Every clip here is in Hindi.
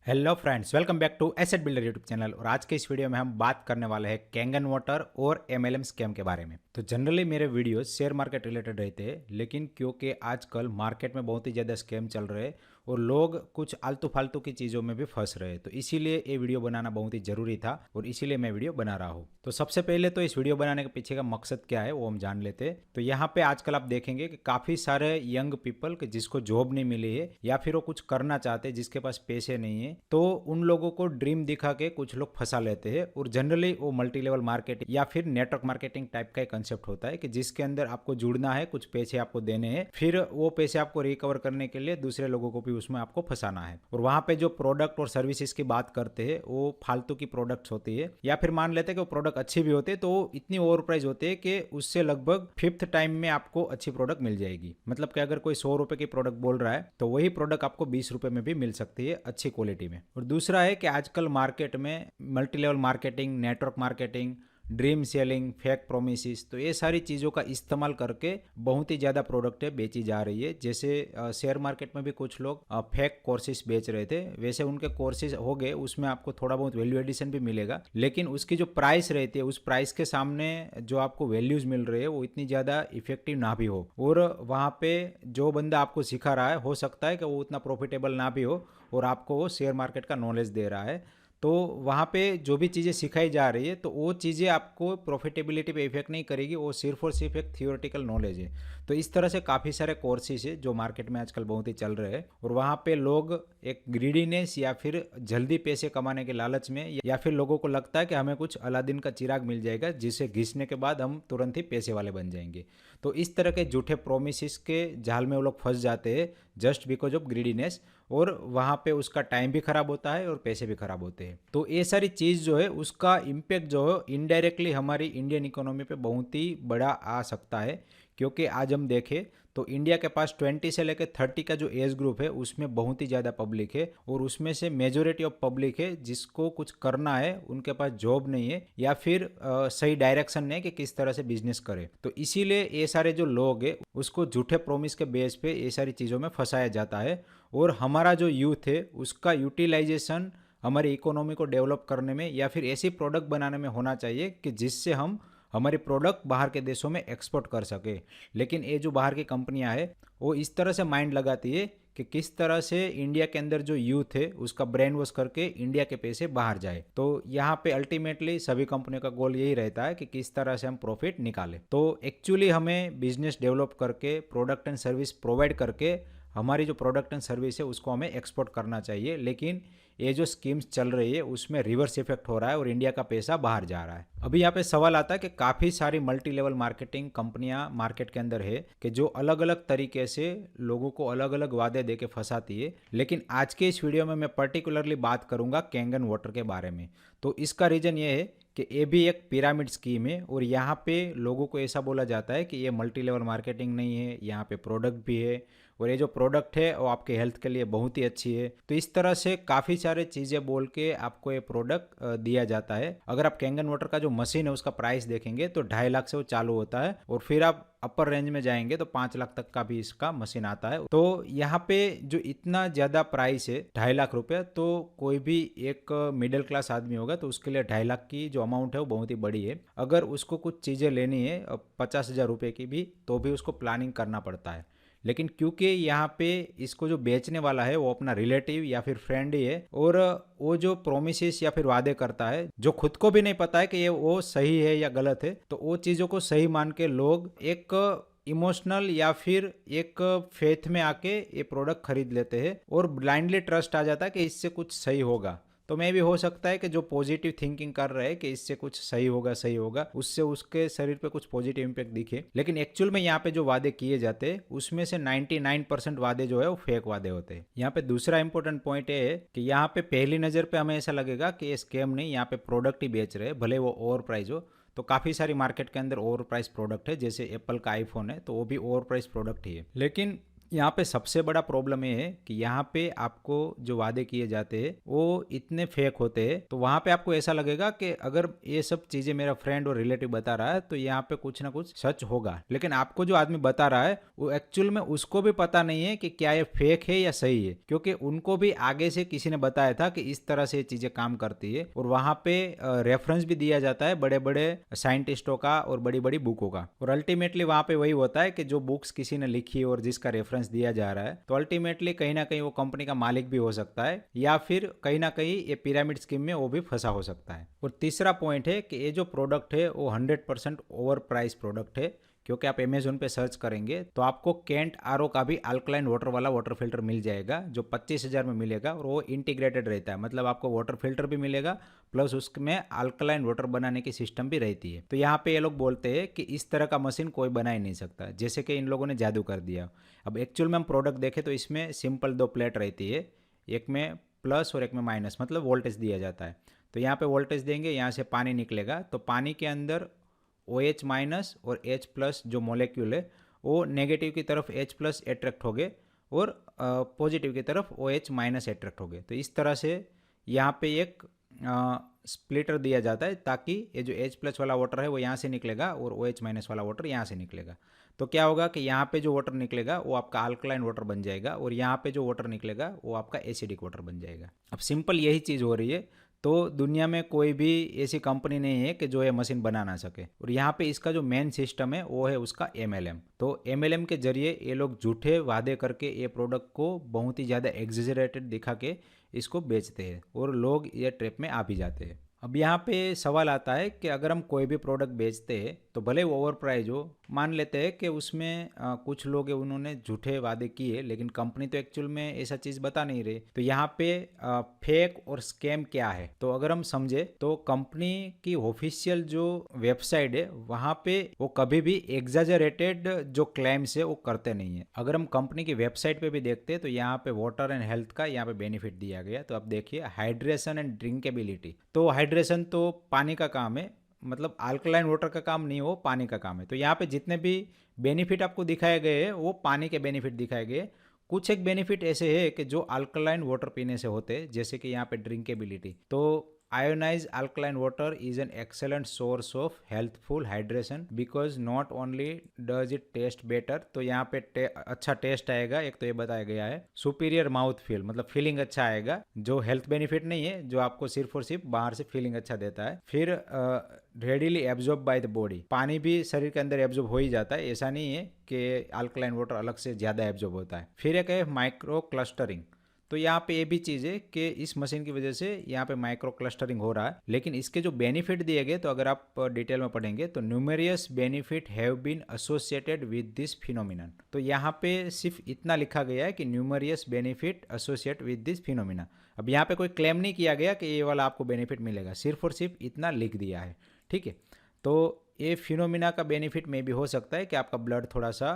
Hello friends, welcome back to asset builder YouTube channel. और आज के इस वीडियो में हम बात करने वाले हैं कैंगन वाटर और एमएलएम स्कैम के बारे में। तो जनरली मेरे वीडियो शेयर मार्केट रिलेटेड रहते हैं, लेकिन क्योंकि आजकल मार्केट में बहुत ही ज़्यादा स्कैम चल रहे हैं और लोग कुछ आलतू फालतू की चीज़ों में भी फंस रहे हैं, तो इसीलिए ये वीडियो बनाना बहुत ही ज़रूरी था और इसीलिए मैं वीडियो बना रहा हूँ। तो सबसे पहले तो इस वीडियो बनाने के पीछे का मकसद क्या है वो हम जान लेते हैं। तो यहाँ पे आजकल आप देखेंगे कि काफ़ी सारे यंग पीपल जिसको जॉब नहीं मिली है या फिर वो कुछ करना चाहते हैं, जिसके पास पैसे नहीं है, तो उन लोगों को ड्रीम दिखा के कुछ लोग फंसा लेते हैं। और जनरली वो मल्टी लेवल मार्केटिंग या फिर नेटवर्क मार्केटिंग टाइप का एक कंसेप्ट होता है कि जिसके अंदर आपको जुड़ना है, कुछ पैसे आपको देने हैं, फिर वो पैसे आपको रिकवर करने के लिए दूसरे लोगों को भी उसमें आपको फंसाना है। और वहां पे जो प्रोडक्ट और सर्विसेज की बात करते हैं वो फालतू की प्रोडक्ट्स होती है, या फिर मान लेते हैं कि वो प्रोडक्ट अच्छी भी होती है तो इतनी ओवर प्राइस होती है कि उससे लगभग फिफ्थ टाइम में आपको अच्छी प्रोडक्ट मिल जाएगी। मतलब कि अगर कोई 100 रुपए की प्रोडक्ट बोल रहा है तो वही प्रोडक्ट आपको 20 रुपए में भी मिल सकती है अच्छी क्वालिटी में। और दूसरा है कि आजकल मार्केट में multi level marketing, network marketing, dream selling, fake promise, तो ये सारी चीज़ों का इस्तेमाल करके बहुत ही ज़्यादा प्रोडक्टें बेची जा रही है। जैसे शेयर मार्केट में भी कुछ लोग फेक कोर्सेज बेच रहे थे, वैसे उनके कोर्सेज हो गए, उसमें आपको थोड़ा बहुत वैल्यू एडिशन भी मिलेगा, लेकिन उसकी जो प्राइस रहती है उस प्राइस के सामने जो आपको वैल्यूज मिल रही है वो इतनी ज़्यादा इफेक्टिव ना भी हो। और वहाँ पे जो बंदा आपको सिखा रहा है हो सकता है कि वो उतना प्रॉफिटेबल ना भी हो और आपको वो शेयर मार्केट का नॉलेज दे रहा है। तो वहाँ पे जो भी चीज़ें सिखाई जा रही है तो वो चीज़ें आपको प्रॉफिटेबिलिटी पे इफेक्ट नहीं करेगी, वो सिर्फ और सिर्फ एक थियोरेटिकल नॉलेज है। तो इस तरह से काफ़ी सारे कोर्सेज है जो मार्केट में आजकल बहुत ही चल रहे हैं, और वहाँ पे लोग एक ग्रीडीनेस या फिर जल्दी पैसे कमाने के लालच में, या फिर लोगों को लगता है कि हमें कुछ अलादीन का चिराग मिल जाएगा जिसे घिसने के बाद हम तुरंत ही पैसे वाले बन जाएंगे। तो इस तरह के झूठे प्रोमिस के जाल में वो लोग फंस जाते हैं जस्ट बिकॉज ऑफ ग्रीडीनेस, और वहाँ पे उसका टाइम भी खराब होता है और पैसे भी खराब होते हैं। तो ये सारी चीज़ जो है उसका इम्पैक्ट जो है इनडायरेक्टली हमारी इंडियन इकोनॉमी पे बहुत ही बड़ा आ सकता है। क्योंकि आज हम देखें तो इंडिया के पास 20 से लेकर 30 का जो एज ग्रुप है उसमें बहुत ही ज़्यादा पब्लिक है, और उसमें से मेजोरिटी ऑफ पब्लिक है जिसको कुछ करना है, उनके पास जॉब नहीं है या फिर सही डायरेक्शन नहीं है कि किस तरह से बिजनेस करे। तो इसीलिए ये सारे जो लोग हैं उसको झूठे प्रोमिस के बेस पे ये सारी चीज़ों में फंसाया जाता है, और हमारा जो यूथ है उसका यूटिलाइजेशन हमारी इकोनॉमी को डेवलप करने में या फिर ऐसी प्रोडक्ट बनाने में होना चाहिए कि जिससे हम हमारी प्रोडक्ट बाहर के देशों में एक्सपोर्ट कर सके। लेकिन ये जो बाहर की कंपनियां हैं वो इस तरह से माइंड लगाती है कि किस तरह से इंडिया के अंदर जो यूथ है उसका ब्रेन वॉश करके इंडिया के पैसे बाहर जाए। तो यहाँ पे अल्टीमेटली सभी कंपनियों का गोल यही रहता है कि किस तरह से हम प्रॉफिट निकालें। तो एक्चुअली हमें बिजनेस डेवलप करके, प्रोडक्ट एंड सर्विस प्रोवाइड करके हमारी जो प्रोडक्ट एंड सर्विस है उसको हमें एक्सपोर्ट करना चाहिए। लेकिन ये जो स्कीम्स चल रही है उसमें रिवर्स इफेक्ट हो रहा है और इंडिया का पैसा बाहर जा रहा है। अभी यहाँ पे सवाल आता है कि काफ़ी सारी मल्टी लेवल मार्केटिंग कंपनियां मार्केट के अंदर है कि जो अलग अलग तरीके से लोगों को अलग अलग वादे दे के फंसाती है, लेकिन आज के इस वीडियो में मैं पर्टिकुलरली बात करूंगा कैंगन वाटर के बारे में। तो इसका रीज़न ये है कि ये भी एक पिरामिड स्कीम है, और यहाँ पे लोगों को ऐसा बोला जाता है कि ये मल्टी लेवल मार्केटिंग नहीं है, यहाँ पे प्रोडक्ट भी है, और ये जो प्रोडक्ट है वो आपके हेल्थ के लिए बहुत ही अच्छी है। तो इस तरह से काफ़ी सारे चीज़ें बोल के आपको ये प्रोडक्ट दिया जाता है। अगर आप कैंगन वाटर का जो मशीन है उसका प्राइस देखेंगे तो 2.5 लाख से वो चालू होता है, और फिर आप अपर रेंज में जाएंगे तो 5 लाख तक का भी इसका मशीन आता है। तो यहाँ पे जो इतना ज़्यादा प्राइस है 2.5 लाख रुपये, तो कोई भी एक मिडिल क्लास आदमी होगा तो उसके लिए 2.5 लाख की जो अमाउंट है वो बहुत ही बड़ी है। अगर उसको कुछ चीज़ें लेनी है 50,000 रुपये की भी, तो भी उसको प्लानिंग करना पड़ता है। लेकिन क्योंकि यहाँ पे इसको जो बेचने वाला है वो अपना रिलेटिव या फिर फ्रेंड ही है, और वो जो प्रोमिस या फिर वादे करता है जो खुद को भी नहीं पता है कि ये वो सही है या गलत है, तो वो चीज़ों को सही मान के लोग एक इमोशनल या फिर एक फेथ में आके ये प्रोडक्ट खरीद लेते हैं, और ब्लाइंडली ट्रस्ट आ जाता है कि इससे कुछ सही होगा। तो मे भी हो सकता है कि जो पॉजिटिव थिंकिंग कर रहे हैं कि इससे कुछ सही होगा, उससे उसके शरीर पे कुछ पॉजिटिव इम्पैक्ट दिखे, लेकिन एक्चुअल में यहाँ पे जो वादे किए जाते हैं उसमें से 99% वादे जो है वो फेक वादे होते हैं। यहाँ पे दूसरा इंपॉर्टेंट पॉइंट ये है कि यहाँ पे पहली नज़र पे हमें ऐसा लगेगा कि ये स्कैम नहीं, यहाँ पे प्रोडक्ट ही बेच रहे हैं, भले वो ओवर प्राइस हो। तो काफ़ी सारी मार्केट के अंदर ओवर प्राइस प्रोडक्ट है, जैसे एप्पल का आईफोन है तो वो भी ओवर प्राइस प्रोडक्ट ही है। लेकिन यहाँ पे सबसे बड़ा प्रॉब्लम ये है कि यहाँ पे आपको जो वादे किए जाते हैं वो इतने फेक होते हैं, तो वहाँ पे आपको ऐसा लगेगा कि अगर ये सब चीजें मेरा फ्रेंड और रिलेटिव बता रहा है तो यहाँ पे कुछ ना कुछ सच होगा। लेकिन आपको जो आदमी बता रहा है वो एक्चुअल में उसको भी पता नहीं है कि क्या ये फेक है या सही है, क्योंकि उनको भी आगे से किसी ने बताया था कि इस तरह से ये चीजें काम करती है, और वहाँ पे रेफरेंस भी दिया जाता है बड़े बड़े साइंटिस्टों का और बड़ी बड़ी बुकों का। और अल्टीमेटली वहाँ पे वही होता है कि जो बुक्स किसी ने लिखी और जिसका रेफरेंस दिया जा रहा है, तो अल्टीमेटली कहीं ना कहीं वो कंपनी का मालिक भी हो सकता है, या फिर कहीं ना कहीं ये पिरामिड स्कीम में वो भी फंसा हो सकता है। और तीसरा पॉइंट है कि ये जो प्रोडक्ट है वो 100% ओवर प्राइस प्रोडक्ट है, क्योंकि आप अमेजोन पे सर्च करेंगे तो आपको कैंट आरओ का भी अल्कलाइन वाटर वाला वाटर फिल्टर मिल जाएगा, जो 25,000 में मिलेगा, और वो इंटीग्रेटेड रहता है, मतलब आपको वाटर फिल्टर भी मिलेगा प्लस उसमें अल्कलाइन वाटर बनाने की सिस्टम भी रहती है। तो यहाँ पे ये लोग बोलते हैं कि इस तरह का मशीन कोई बना ही नहीं सकता, जैसे कि इन लोगों ने जादू कर दिया। अब एक्चुअल में हम प्रोडक्ट देखें तो इसमें सिंपल 2 प्लेट रहती है, एक में प्लस और एक में माइनस, मतलब वोल्टेज दिया जाता है। तो यहाँ पे वोल्टेज देंगे, यहाँ से पानी निकलेगा, तो पानी के अंदर OH माइनस और H प्लस जो मॉलिक्यूल है वो नेगेटिव की तरफ H प्लस एट्रैक्ट हो गए और पॉजिटिव की तरफ OH माइनस एट्रैक्ट हो गए। तो इस तरह से यहाँ पे एक स्प्लिटर दिया जाता है, ताकि ये जो H प्लस वाला वाटर है वो यहाँ से निकलेगा और OH माइनस वाला वाटर यहाँ से निकलेगा। तो क्या होगा कि यहाँ पे जो वाटर निकलेगा वो आपका अल्कलाइन वाटर बन जाएगा, और यहाँ पे जो वाटर निकलेगा वो आपका एसिडिक वाटर बन जाएगा। अब सिंपल यही चीज़ हो रही है। तो दुनिया में कोई भी ऐसी कंपनी नहीं है कि जो ये मशीन बना ना सके, और यहाँ पे इसका जो मेन सिस्टम है वो है उसका MLM। तो MLM के जरिए ये लोग झूठे वादे करके ये प्रोडक्ट को बहुत ही ज़्यादा एग्जेजरेटेड दिखा के इसको बेचते हैं, और लोग ये ट्रैप में आ भी जाते हैं। अब यहाँ पे सवाल आता है कि अगर हम कोई भी प्रोडक्ट बेचते हैं तो भले वो ओवर प्राइस हो, मान लेते हैं कि उसमें कुछ लोग हैं उन्होंने झूठे वादे किए, लेकिन कंपनी तो एक्चुअल में ऐसा चीज़ बता नहीं रही। तो यहाँ पे फेक और स्कैम क्या है, तो अगर हम समझे तो कंपनी की ऑफिशियल जो वेबसाइट है वहाँ पे वो कभी भी एग्जाजरेटेड जो क्लेम्स है वो करते नहीं है। अगर हम कंपनी की वेबसाइट पे भी देखते हैं तो यहाँ पे वाटर एंड हेल्थ का यहाँ पे बेनिफिट दिया गया। तो अब देखिए हाइड्रेशन एंड ड्रिंकेबिलिटी। तो हाइड्रेशन तो पानी का काम है, मतलब अल्कलाइन वाटर का काम नहीं, वो पानी का काम है। तो यहाँ पे जितने भी बेनिफिट आपको दिखाए गए हैं वो पानी के बेनिफिट दिखाए गए। कुछ एक बेनिफिट ऐसे है कि जो अल्कलाइन वाटर पीने से होते हैं, जैसे कि यहाँ पे ड्रिंकेबिलिटी। तो ionize alkaline water is an excellent source of healthful hydration because not only does it taste better. तो यहाँ पे अच्छा टेस्ट आएगा, एक तो ये बताया गया है। सुपीरियर माउथ फील, मतलब फीलिंग अच्छा आएगा, जो हेल्थ बेनिफिट नहीं है, जो आपको सिर्फ और सिर्फ बाहर से फीलिंग अच्छा देता है। फिर readily absorb by the body, पानी भी शरीर के अंदर एब्जॉर्ब हो ही जाता है, ऐसा नहीं है कि अल्कलाइन वाटर अलग से ज़्यादा एब्जॉर्ब होता है। फिर एक है माइक्रो क्लस्टरिंग। तो यहाँ पे ये भी चीज़ है कि इस मशीन की वजह से यहाँ पे माइक्रो क्लस्टरिंग हो रहा है, लेकिन इसके जो बेनिफिट दिए गए तो अगर आप डिटेल में पढ़ेंगे तो numerous benefit have been associated with this phenomenon. तो यहाँ पे सिर्फ इतना लिखा गया है कि numerous benefit associate with this phenomena. अब यहाँ पे कोई क्लेम नहीं किया गया कि ये वाला आपको बेनिफिट मिलेगा, सिर्फ और सिर्फ इतना लिख दिया है, ठीक है। तो ये फिनोमिना का बेनिफिट में भी हो सकता है कि आपका ब्लड थोड़ा सा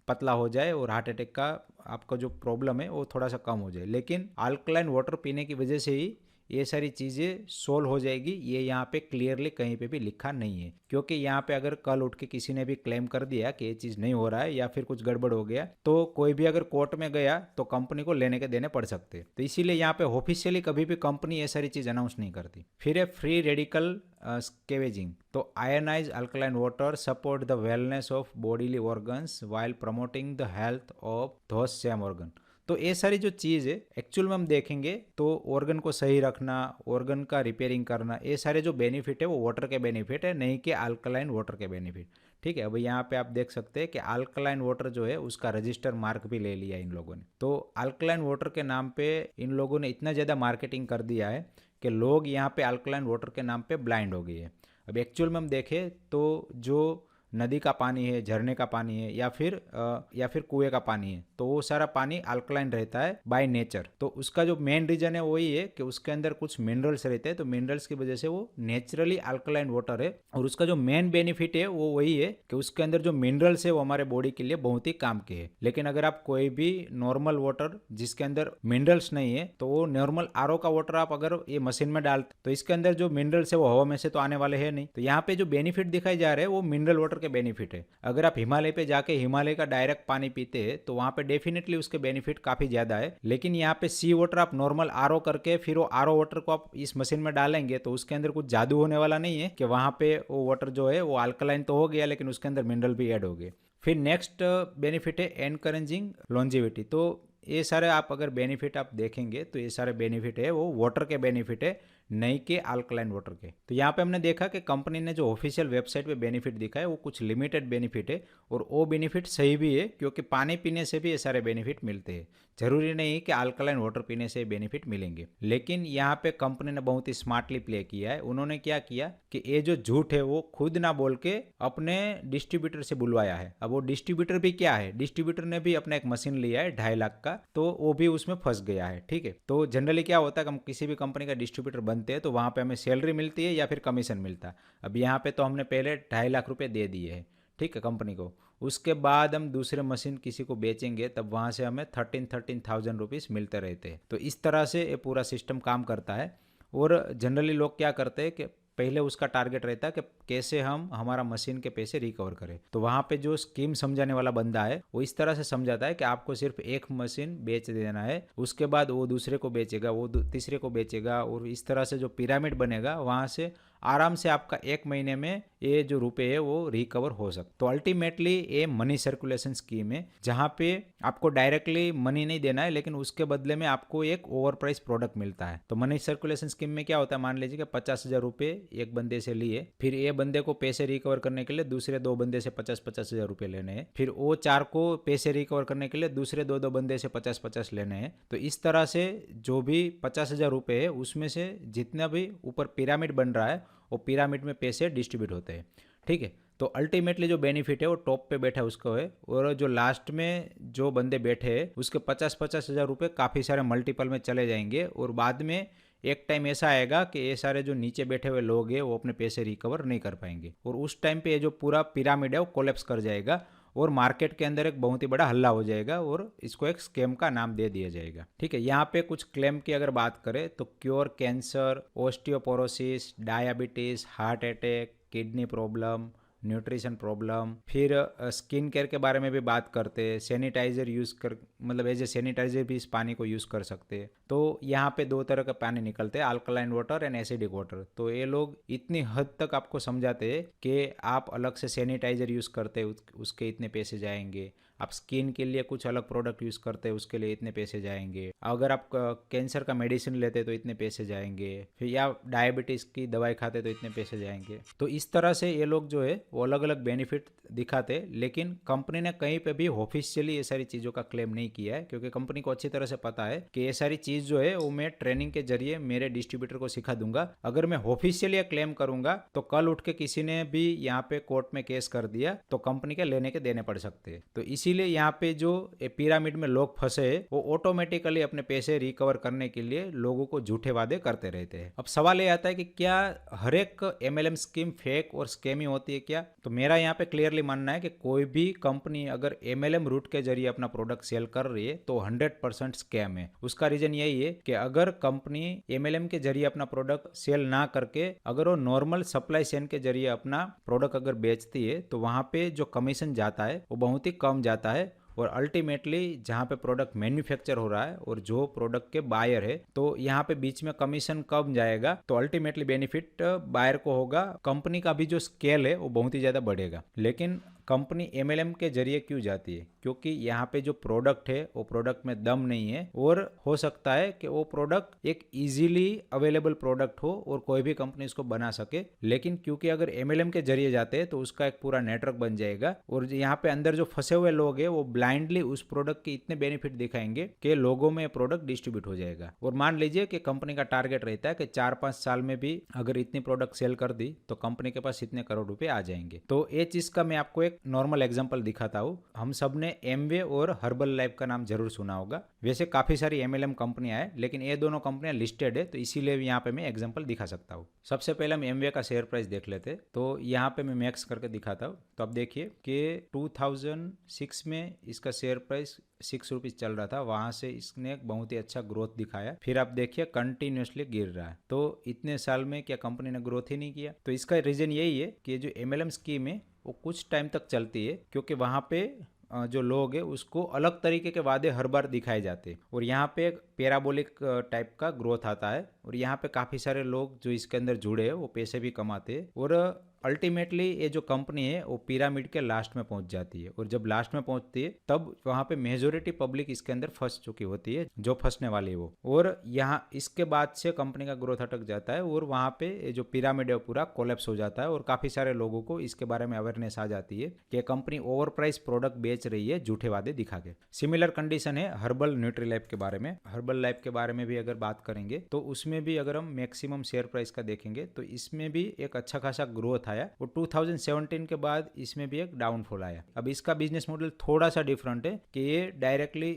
पतला हो जाए और हार्ट अटैक का आपका जो प्रॉब्लम है वो थोड़ा सा कम हो जाए, लेकिन अल्कलाइन वाटर पीने की वजह से ही ये सारी चीज़ें सोल्व हो जाएगी, ये यहाँ पे क्लियरली कहीं पे भी लिखा नहीं है। क्योंकि यहाँ पे अगर कल उठ के किसी ने भी क्लेम कर दिया कि ये चीज़ नहीं हो रहा है या फिर कुछ गड़बड़ हो गया, तो कोई भी अगर कोर्ट में गया तो कंपनी को लेने के देने पड़ सकते। तो इसीलिए यहाँ पे ऑफिशियली कभी भी कंपनी ये सारी चीज़ अनाउंस नहीं करती। फिर है फ्री रेडिकल स्केवेजिंग। तो ionise alkaline water support the wellness of bodily organs while promoting the health of those same organ. तो ये सारी जो चीज़ है एक्चुअल में हम देखेंगे तो ऑर्गन को सही रखना, ऑर्गन का रिपेयरिंग करना, ये सारे जो बेनिफिट है वो वाटर के बेनिफिट है, नहीं कि अल्कलाइन वाटर के बेनिफिट, ठीक है। अब यहाँ पे आप देख सकते हैं कि अल्कलाइन वाटर जो है उसका रजिस्टर मार्क भी ले लिया इन लोगों ने। तो अल्कलाइन वाटर के नाम पे इन लोगों ने इतना ज़्यादा मार्केटिंग कर दिया है कि लोग यहाँ पे अल्कलाइन वाटर के नाम पे ब्लाइंड हो गए हैं। अब एक्चुअल में हम देखें तो जो नदी का पानी है, झरने का पानी है, या फिर कुएं का पानी है, तो वो सारा पानी अल्कलाइन रहता है बाय नेचर। तो उसका जो मेन रीजन है वही है कि उसके अंदर कुछ मिनरल्स रहते हैं, तो मिनरल्स की वजह से वो नेचुरली अल्कलाइन वाटर है। और उसका जो मेन बेनिफिट है वो वही है कि उसके अंदर जो मिनरल्स है वो हमारे बॉडी के लिए बहुत ही काम के है। लेकिन अगर आप कोई भी नॉर्मल वाटर जिसके अंदर मिनरल्स नहीं है, तो वो नॉर्मल आरओ का वाटर आप अगर ये मशीन में डालते तो इसके अंदर जो मिनरल्स है वो हवा में से तो आने वाले है नहीं। तो यहाँ पे जो बेनिफिट दिखाई जा रहे हैं वो मिनरल वाटर वाटर के बेनिफिट है। अगर आप हिमालय पे जाके हिमालय का डायरेक्ट पानी पीते हैं तो वहाँ पे डेफिनेटली उसके बेनिफिट काफ़ी ज़्यादा है। लेकिन यहाँ पे सी वाटर आप नॉर्मल आरओ करके फिर वो आरओ वाटर को आप इस मशीन में डालेंगे तो उसके अंदर कुछ जादू होने वाला नहीं है कि वहाँ पे वो वाटर जो है वो अल्कलाइन तो हो गया लेकिन उसके अंदर मिनरल भी ऐड हो गए। फिर नेक्स्ट बेनिफिट है एनकरेजिंग लॉन्जिविटी। तो ये सारे आप अगर बेनिफिट आप देखेंगे तो ये सारे बेनिफिट है वो वाटर के बेनिफिट है, नहीं के अल्कलाइन वाटर के। तो यहाँ पे हमने देखा कि कंपनी ने जो ऑफिशियल वेबसाइट पे बेनिफिट दिखा है वो कुछ लिमिटेड बेनिफिट है और वो बेनिफिट सही भी है क्योंकि पानी पीने से भी ये सारे बेनिफिट मिलते हैं। जरूरी नहीं कि अल्कलाइन वाटर पीने से बेनिफिट मिलेंगे। लेकिन यहाँ पे कंपनी ने बहुत ही स्मार्टली प्ले किया है। उन्होंने क्या किया कि ये जो झूठ है वो खुद ना बोल के अपने डिस्ट्रीब्यूटर से बुलवाया है। अब वो डिस्ट्रीब्यूटर भी क्या है, डिस्ट्रीब्यूटर ने भी अपना एक मशीन लिया है 2.5 लाख का, तो वो भी उसमें फंस गया है। ठीक है, तो जनरली क्या होता है कि हम किसी भी कंपनी का डिस्ट्रीब्यूटर बनते हैं तो वहाँ पे हमें सैलरी मिलती है या फिर कमीशन मिलता है। अब यहाँ पे तो हमने पहले 2.5 लाख रुपए दे दिए हैं, ठीक है, कंपनी को। उसके बाद हम दूसरे मशीन किसी को बेचेंगे तब वहाँ से हमें 13,000 रुपीज़ मिलते रहते हैं। तो इस तरह से ये पूरा सिस्टम काम करता है। और जनरली लोग क्या करते हैं कि पहले उसका टारगेट रहता है कि कैसे हम हमारा मशीन के पैसे रिकवर करें। तो वहाँ पे जो स्कीम समझाने वाला बंदा है वो इस तरह से समझाता है कि आपको सिर्फ एक मशीन बेच देना है, उसके बाद वो दूसरे को बेचेगा, वो तीसरे को बेचेगा, और इस तरह से जो पिरामिड बनेगा वहाँ से आराम से आपका 1 महीने में ये जो रुपए है वो रिकवर हो सकता। तो अल्टीमेटली ये मनी सर्कुलेशन स्कीम है जहाँ पे आपको डायरेक्टली मनी नहीं देना है लेकिन उसके बदले में आपको एक ओवर प्राइस प्रोडक्ट मिलता है। तो मनी सर्कुलेशन स्कीम में क्या होता है, मान लीजिए कि 50,000 रुपये एक बंदे से लिए, फिर ये बंदे को पैसे रिकवर करने के लिए दूसरे 2 बंदे से 50,000 रुपये लेने हैं, फिर वो 4 को पैसे रिकवर करने के लिए दूसरे 2 बंदे से 50,000 लेने हैं। तो इस तरह से जो भी 50,000 रुपये है उसमें से जितना भी ऊपर पिरामिड बन रहा है वो पिरामिड में पैसे डिस्ट्रीब्यूट होते हैं। ठीक है, तो अल्टीमेटली जो बेनिफिट है वो टॉप पे बैठा है उसको है, और जो लास्ट में जो बंदे बैठे हैं उसके 50,000 रुपये काफ़ी सारे मल्टीपल में चले जाएंगे, और बाद में एक टाइम ऐसा आएगा कि ये सारे जो नीचे बैठे हुए लोग हैं वो अपने पैसे रिकवर नहीं कर पाएंगे, और उस टाइम पे ये जो पूरा पिरामिड है वो कोलैप्स कर जाएगा और मार्केट के अंदर एक बहुत ही बड़ा हल्ला हो जाएगा और इसको एक स्कैम का नाम दे दिया जाएगा। ठीक है, यहाँ पे कुछ क्लेम की अगर बात करें तो cure cancer, osteoporosis, diabetes, heart attack, kidney problem, nutrition problem, फिर स्किन केयर के बारे में भी बात करते हैं। सैनिटाइजर यूज़ कर, मतलब एज ए सैनिटाइजर भी इस पानी को यूज़ कर सकते हैं। तो यहाँ पे 2 तरह का पानी निकलते हैं, alkaline water and acidic water. तो ये लोग इतनी हद तक आपको समझाते हैं कि आप अलग से सैनिटाइजर यूज़ करते हैं उसके इतने पैसे जाएंगे, आप स्किन के लिए कुछ अलग प्रोडक्ट यूज़ करते हैं उसके लिए इतने पैसे जाएंगे, अगर आप कैंसर का मेडिसिन लेते तो इतने पैसे जाएंगे, फिर या डायबिटीज़ की दवाई खाते तो इतने पैसे जाएंगे। तो इस तरह से ये लोग जो है वो अलग अलग बेनिफिट दिखाते, लेकिन कंपनी ने कहीं पे भी ऑफिशियली ये सारी चीज़ों का क्लेम नहीं किया है क्योंकि कंपनी को अच्छी तरह से पता है कि ये सारी चीज़ जो है वो मैं ट्रेनिंग के जरिए मेरे डिस्ट्रीब्यूटर को सिखा दूंगा। अगर मैं ऑफिशियली क्लेम करूंगा तो कल उठ के किसी ने भी यहाँ पे कोर्ट में केस कर दिया तो कंपनी के लेने के देने पड़ सकते हैं। तो इसीलिए यहाँ पे जो पिरामिड में लोग फंसे वो ऑटोमेटिकली अपने पैसे रिकवर करने के लिए लोगों को झूठे वादे करते रहते हैं। अब सवाल ये आता है कि क्या हर एक MLM स्कीम फेक और स्कैमी होती है क्या? तो मेरा यहाँ पे क्लियरली मानना है कि कोई भी कंपनी अगर MLM रूट के जरिए अपना प्रोडक्ट सेल कर रही है तो 100% स्कैम है। उसका रीजन यही है कि अगर कंपनी MLM के जरिए अपना प्रोडक्ट सेल ना करके अगर वो नॉर्मल सप्लाई चेन के जरिए अपना प्रोडक्ट अगर बेचती है तो वहाँ पे जो कमीशन जाता है वो बहुत ही कम जाता है, और अल्टीमेटली जहाँ पे प्रोडक्ट मैन्युफैक्चर हो रहा है और जो प्रोडक्ट के बायर है तो यहाँ पे बीच में कमीशन कम जाएगा, तो अल्टीमेटली बेनिफिट बायर को होगा, कंपनी का भी जो स्केल है वो बहुत ही ज़्यादा बढ़ेगा। लेकिन कंपनी MLM के जरिए क्यों जाती है? क्योंकि यहाँ पे जो प्रोडक्ट है वो प्रोडक्ट में दम नहीं है, और हो सकता है कि वो प्रोडक्ट एक इजीली अवेलेबल प्रोडक्ट हो और कोई भी कंपनी इसको बना सके। लेकिन क्योंकि अगर MLM के जरिए जाते हैं तो उसका एक पूरा नेटवर्क बन जाएगा, और यहाँ पे अंदर जो फंसे हुए लोग हैं वो ब्लाइंडली उस प्रोडक्ट के इतने बेनिफिट दिखाएंगे कि लोगों में प्रोडक्ट डिस्ट्रीब्यूट हो जाएगा। और मान लीजिए कि कंपनी का टारगेट रहता है कि 4-5 साल में भी अगर इतनी प्रोडक्ट सेल कर दी तो कंपनी के पास इतने करोड़ रुपए आ जाएंगे। तो ये चीज का मैं आपको एक नॉर्मल एग्जांपल दिखाता हूँ। हम सब ने एमवे और हर्बल लाइफ का नाम जरूर सुना होगा। वैसे काफी सारी MLM कंपनियां हैं लेकिन ये दोनों कंपनियां लिस्टेड है तो इसीलिए यहाँ पे मैं एग्जांपल दिखा सकता हूँ। सबसे पहले हम एमवे का शेयर प्राइस देख लेते, तो यहाँ पे मैं मैक्स करके दिखाता हूँ। तो अब देखिए कि 2006 में इसका शेयर प्राइस 6 रुपीज़ चल रहा था, वहाँ से इसने एक बहुत ही अच्छा ग्रोथ दिखाया। फिर आप देखिए कंटिन्यूसली गिर रहा है, तो इतने साल में क्या कंपनी ने ग्रोथ ही नहीं किया? तो इसका रीज़न यही है कि जो MLM स्कीम है वो कुछ टाइम तक चलती है, क्योंकि वहाँ पे जो लोग है उसको अलग तरीके के वादे हर बार दिखाए जाते हैं और यहाँ पे एक पैराबोलिक टाइप का ग्रोथ आता है और यहाँ पे काफ़ी सारे लोग जो इसके अंदर जुड़े हैं वो पैसे भी कमाते हैं और अल्टीमेटली ये जो कंपनी है वो पिरामिड के लास्ट में पहुंच जाती है और जब लास्ट में पहुंचती है तब वहाँ पे मेजोरिटी पब्लिक इसके अंदर फंस चुकी होती है, जो फंसने वाली है वो। और यहाँ इसके बाद से कंपनी का ग्रोथ अटक जाता है और वहाँ पे ये जो पिरामिड है वो पूरा कोलेप्स हो जाता है और काफ़ी सारे लोगों को इसके बारे में अवेयरनेस आ जाती है कि कंपनी ओवर प्राइस प्रोडक्ट बेच रही है झूठे वादे दिखा के। सिमिलर कंडीशन है हर्बल न्यूट्रीलाइफ के बारे में। हर्बल लाइफ के बारे में भी अगर बात करेंगे तो उसमें भी अगर हम मैक्सिमम शेयर प्राइस का देखेंगे तो इसमें भी एक अच्छा खासा ग्रोथ आया और 2017 के बाद इसमें भी एक डाउनफॉल आया। अब इसका बिजनेस मॉडल थोड़ा सा डिफरेंट है कि ये डायरेक्टली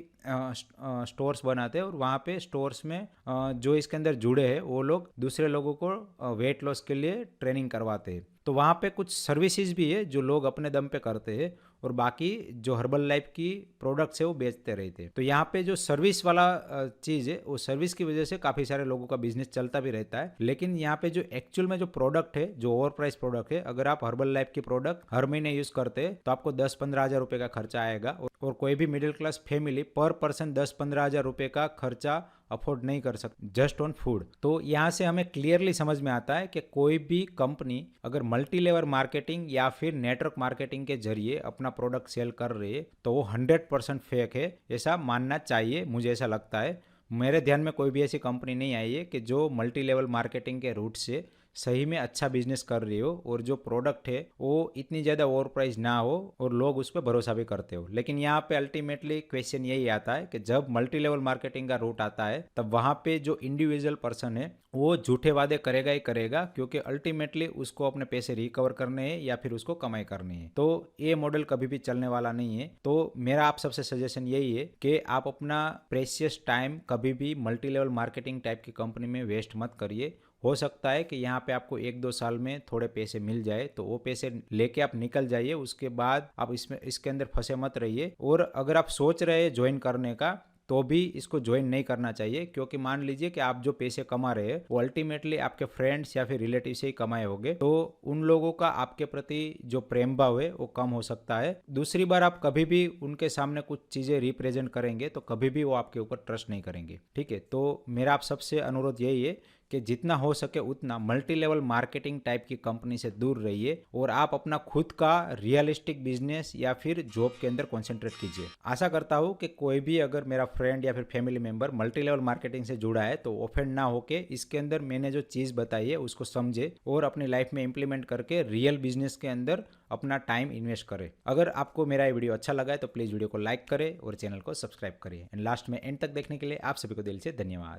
स्टोर्स बनाते हैं और वहाँ पे स्टोर्स में जो इसके अंदर जुड़े हैं वो लोग दूसरे लोगों को वेट लॉस के लिए ट्रेनिंग करवाते हैं। तो वहाँ पे कुछ सर्विसेज भी है जो लोग अपने दम पे करते हैं और बाकी जो हर्बल लाइफ की प्रोडक्ट्स है वो बेचते रहते हैं। तो यहाँ पे जो सर्विस वाला चीज़ है वो सर्विस की वजह से काफ़ी सारे लोगों का बिजनेस चलता भी रहता है, लेकिन यहाँ पे जो एक्चुअल में जो प्रोडक्ट है जो ओवर प्राइस प्रोडक्ट है, अगर आप हर्बल लाइफ की प्रोडक्ट हर महीने यूज़ करते हैं तो आपको 10-15 हज़ार रुपये का खर्चा आएगा और कोई भी मिडिल क्लास फैमिली पर पर्सन 10-15 हज़ार रुपये का खर्चा अफोर्ड नहीं कर सकते जस्ट ऑन फूड। तो यहाँ से हमें क्लियरली समझ में आता है कि कोई भी कंपनी अगर मल्टी लेवल मार्केटिंग या फिर नेटवर्क मार्केटिंग के जरिए अपना प्रोडक्ट सेल कर रही है तो वो 100% फेक है, ऐसा मानना चाहिए। मुझे ऐसा लगता है, मेरे ध्यान में कोई भी ऐसी कंपनी नहीं आई है कि जो मल्टी लेवल मार्केटिंग के रूट से सही में अच्छा बिजनेस कर रही हो और जो प्रोडक्ट है वो इतनी ज़्यादा ओवर प्राइस ना हो और लोग उस पर भरोसा भी करते हो। लेकिन यहाँ पे अल्टीमेटली क्वेश्चन यही आता है कि जब मल्टी लेवल मार्केटिंग का रूट आता है तब वहाँ पे जो इंडिविजुअल पर्सन है वो झूठे वादे करेगा ही करेगा, क्योंकि अल्टीमेटली उसको अपने पैसे रिकवर करने हैं या फिर उसको कमाई करनी है। तो ये मॉडल कभी भी चलने वाला नहीं है। तो मेरा आप सबसे सजेशन यही है कि आप अपना प्रेशियस टाइम कभी भी मल्टी लेवल मार्केटिंग टाइप की कंपनी में वेस्ट मत करिए। हो सकता है कि यहाँ पे आपको 1-2 साल में थोड़े पैसे मिल जाए तो वो पैसे लेके आप निकल जाइए, उसके बाद आप इसके अंदर फंसे मत रहिए। और अगर आप सोच रहे हैं ज्वाइन करने का तो भी इसको ज्वाइन नहीं करना चाहिए, क्योंकि मान लीजिए कि आप जो पैसे कमा रहे हैं वो अल्टीमेटली आपके फ्रेंड्स या फिर रिलेटिव से ही कमाए होंगे, तो उन लोगों का आपके प्रति जो प्रेम भाव है वो कम हो सकता है। दूसरी बार आप कभी भी उनके सामने कुछ चीज़ें रिप्रेजेंट करेंगे तो कभी भी वो आपके ऊपर ट्रस्ट नहीं करेंगे। ठीक है, तो मेरा आप सबसे अनुरोध यही है कि जितना हो सके उतना मल्टी लेवल मार्केटिंग टाइप की कंपनी से दूर रहिए और आप अपना खुद का रियलिस्टिक बिजनेस या फिर जॉब के अंदर कंसंट्रेट कीजिए। आशा करता हूँ कि कोई भी अगर मेरा फ्रेंड या फिर family member multi level marketing से जुड़ा है तो ऑफेंड ना होके इसके अंदर मैंने जो चीज़ बताई है उसको समझे और अपनी लाइफ में इंप्लीमेंट करके रियल बिजनेस के अंदर अपना टाइम इन्वेस्ट करे। अगर आपको मेरा ये वीडियो अच्छा लगा है तो प्लीज़ वीडियो को लाइक करें और चैनल को सब्सक्राइब करिए। एंड लास्ट में एंड तक देखने के लिए आप सभी को दिल से धन्यवाद।